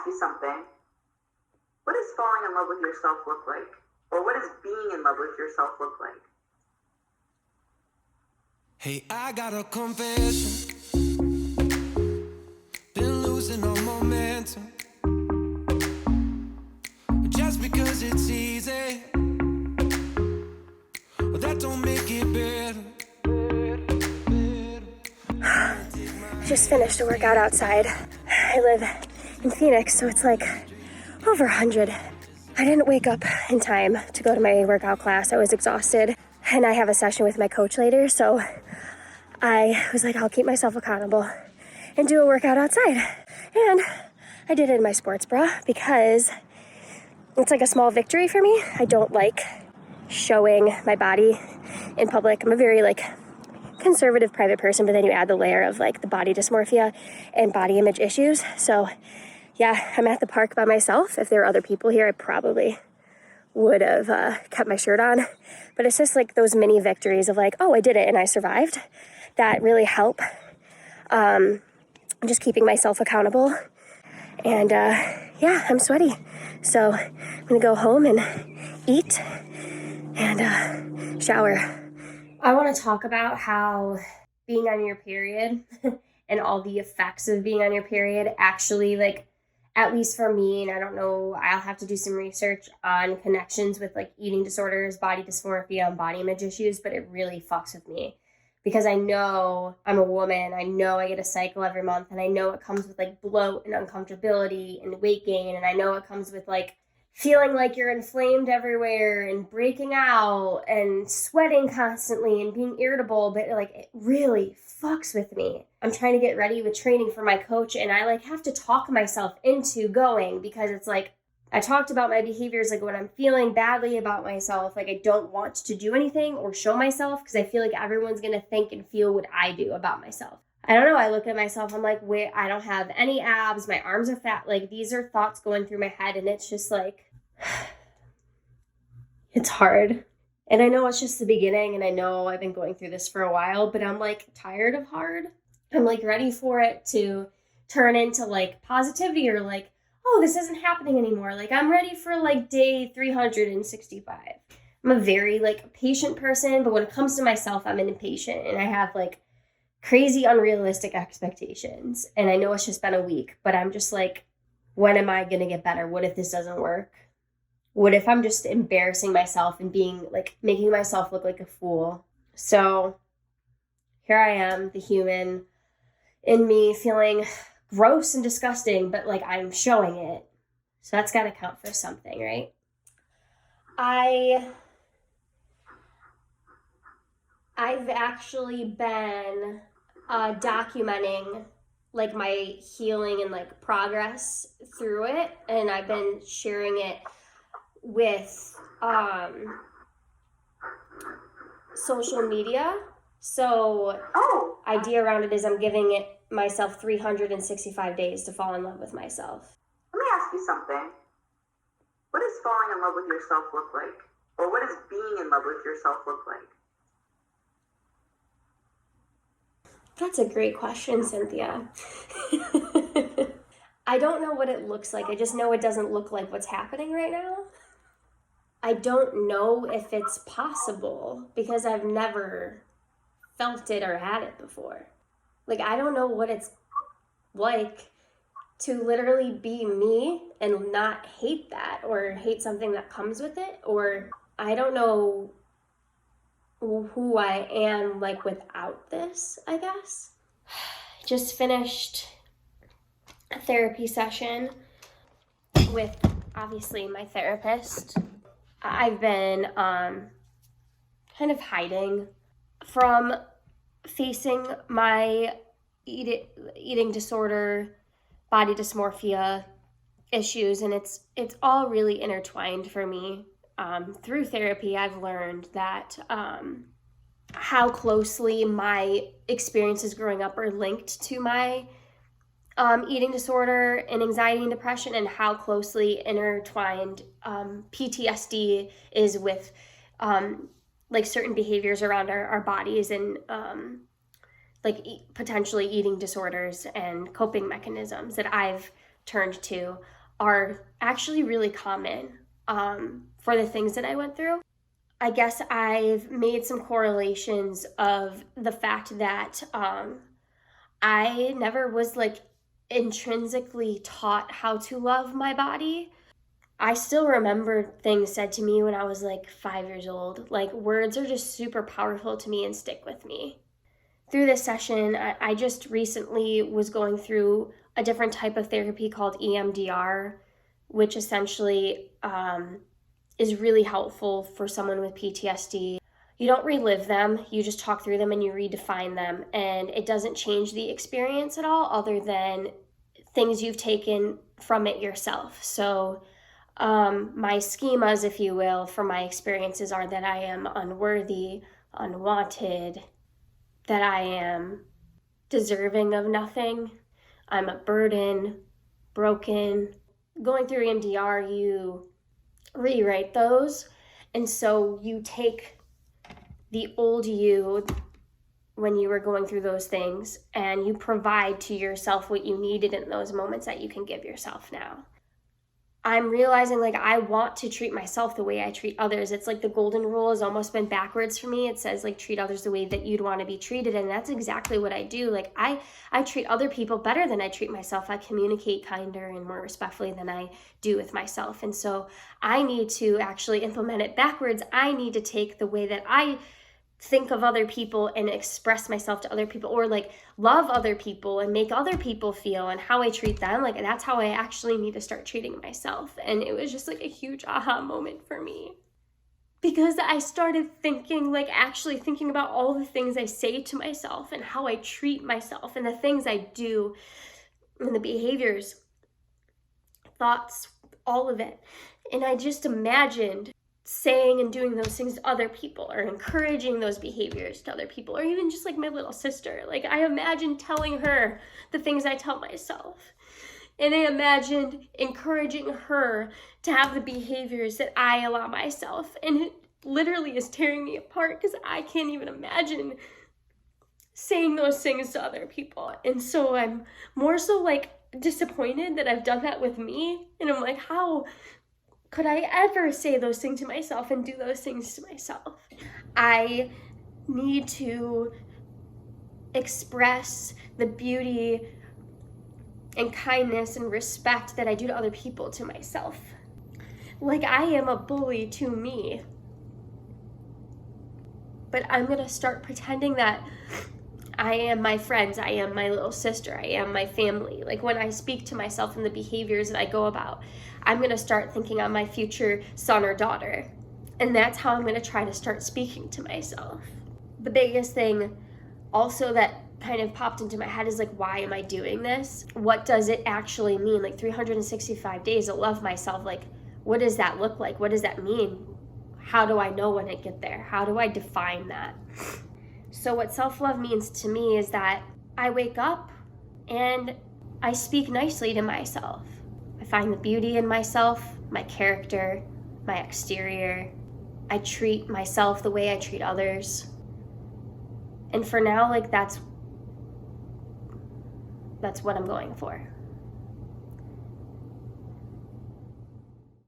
you something. What does falling in love with yourself look like? Or what does being in love with yourself look like? Hey, I got a confession. Been losing all momentum. Just because it's easy, but that don't make it better. Just finished a workout outside. I live in Phoenix, so it's like over 100. I didn't wake up in time to go to my workout class. I was exhausted, and I have a session with my coach later, so I was like, I'll keep myself accountable and do a workout outside. And I did it in my sports bra because it's like a small victory for me. I don't like showing my body in public. I'm a very conservative private person, but then you add the layer of the body dysmorphia and body image issues. So yeah, I'm at the park by myself. If there were other people here, I probably would have kept my shirt on. But it's just those mini victories of oh, I did it and I survived, that really help. Just keeping myself accountable. And yeah, I'm sweaty. So I'm gonna go home and eat and shower. I want to talk about how being on your period and all the effects of being on your period actually, at least for me, and I don't know, I'll have to do some research on connections with eating disorders, body dysmorphia, and body image issues, but it really fucks with me because I know I'm a woman. I know I get a cycle every month, and I know it comes with bloat and uncomfortability and weight gain, and I know it comes with feeling like you're inflamed everywhere and breaking out and sweating constantly and being irritable, but it really fucks with me. I'm trying to get ready with training for my coach, and I have to talk myself into going because it's I talked about my behaviors when I'm feeling badly about myself, I don't want to do anything or show myself because I feel like everyone's gonna think and feel what I do about myself. I don't know, I look at myself, I'm wait, I don't have any abs, my arms are fat, these are thoughts going through my head, and it's just it's hard. And I know it's just the beginning, and I know I've been going through this for a while, but I'm tired of hard. I'm ready for it to turn into positivity or oh, this isn't happening anymore. I'm ready for day 365. I'm a very patient person, but when it comes to myself, I'm impatient, and I have crazy unrealistic expectations. And I know it's just been a week, but I'm just when am I going to get better? What if this doesn't work? What if I'm just embarrassing myself and being making myself look like a fool? So here I am, the human in me feeling gross and disgusting, but I'm showing it. So that's got to count for something, right? I've actually been documenting my healing and progress through it, and I've been sharing it with social media. So idea around it is I'm giving it myself 365 days to fall in love with myself. Let me ask you something. What does falling in love with yourself look like? Or what does being in love with yourself look like? That's a great question, Cynthia. I don't know what it looks like. I just know it doesn't look like what's happening right now. I don't know if it's possible because I've never felt it or had it before. I don't know what it's like to literally be me and not hate that or hate something that comes with it, or I don't know who I am without this, I guess. Just finished a therapy session with obviously my therapist. I've been kind of hiding from facing my eating disorder, body dysmorphia issues, and it's all really intertwined for me. Through therapy, I've learned that how closely my experiences growing up are linked to my eating disorder and anxiety and depression, and how closely intertwined PTSD is with certain behaviors around our bodies and potentially eating disorders and coping mechanisms that I've turned to are actually really common for the things that I went through. I guess I've made some correlations of the fact that I never was like intrinsically taught how to love my body. I still remember things said to me when I was like 5 years old. Like, words are just super powerful to me and stick with me. Through this session, I just recently was going through a different type of therapy called EMDR, which essentially is really helpful for someone with PTSD. You don't relive them, you just talk through them and you redefine them, and it doesn't change the experience at all other than things you've taken from it yourself. So my schemas, if you will, for my experiences are that I am unworthy, unwanted, that I am deserving of nothing, I'm a burden, broken. Going through EMDR, you rewrite those, and so you take the old you when you were going through those things and you provide to yourself what you needed in those moments that you can give yourself now. I'm realizing like I want to treat myself the way I treat others. It's like the golden rule has almost been backwards for me. It says like treat others the way that you'd want to be treated, and that's exactly what I do. Like I treat other people better than I treat myself. I communicate kinder and more respectfully than I do with myself. And so I need to actually implement it backwards. I need to take the way that I think of other people and express myself to other people, or like love other people and make other people feel, and how I treat them, like that's how I actually need to start treating myself. And it was just like a huge aha moment for me, because I started thinking, like actually thinking about all the things I say to myself and how I treat myself and the things I do and the behaviors, thoughts, all of it. And I just imagined saying and doing those things to other people, or encouraging those behaviors to other people, or even just like my little sister. Like I imagined telling her the things I tell myself, and I imagined encouraging her to have the behaviors that I allow myself, and it literally is tearing me apart because I can't even imagine saying those things to other people. And so I'm more so like disappointed that I've done that with me, and I'm like, how could I ever say those things to myself and do those things to myself? I need to express the beauty and kindness and respect that I do to other people to myself. Like I am a bully to me. But I'm gonna start pretending that I am my friends, I am my little sister, I am my family. Like when I speak to myself and the behaviors that I go about, I'm gonna start thinking I'm my future son or daughter. And that's how I'm gonna try to start speaking to myself. The biggest thing also that kind of popped into my head is like, why am I doing this? What does it actually mean? Like 365 days to love myself, like what does that look like? What does that mean? How do I know when I get there? How do I define that? So what self-love means to me is that I wake up and I speak nicely to myself. I find the beauty in myself, my character, my exterior. I treat myself the way I treat others. And for now, like that's what I'm going for.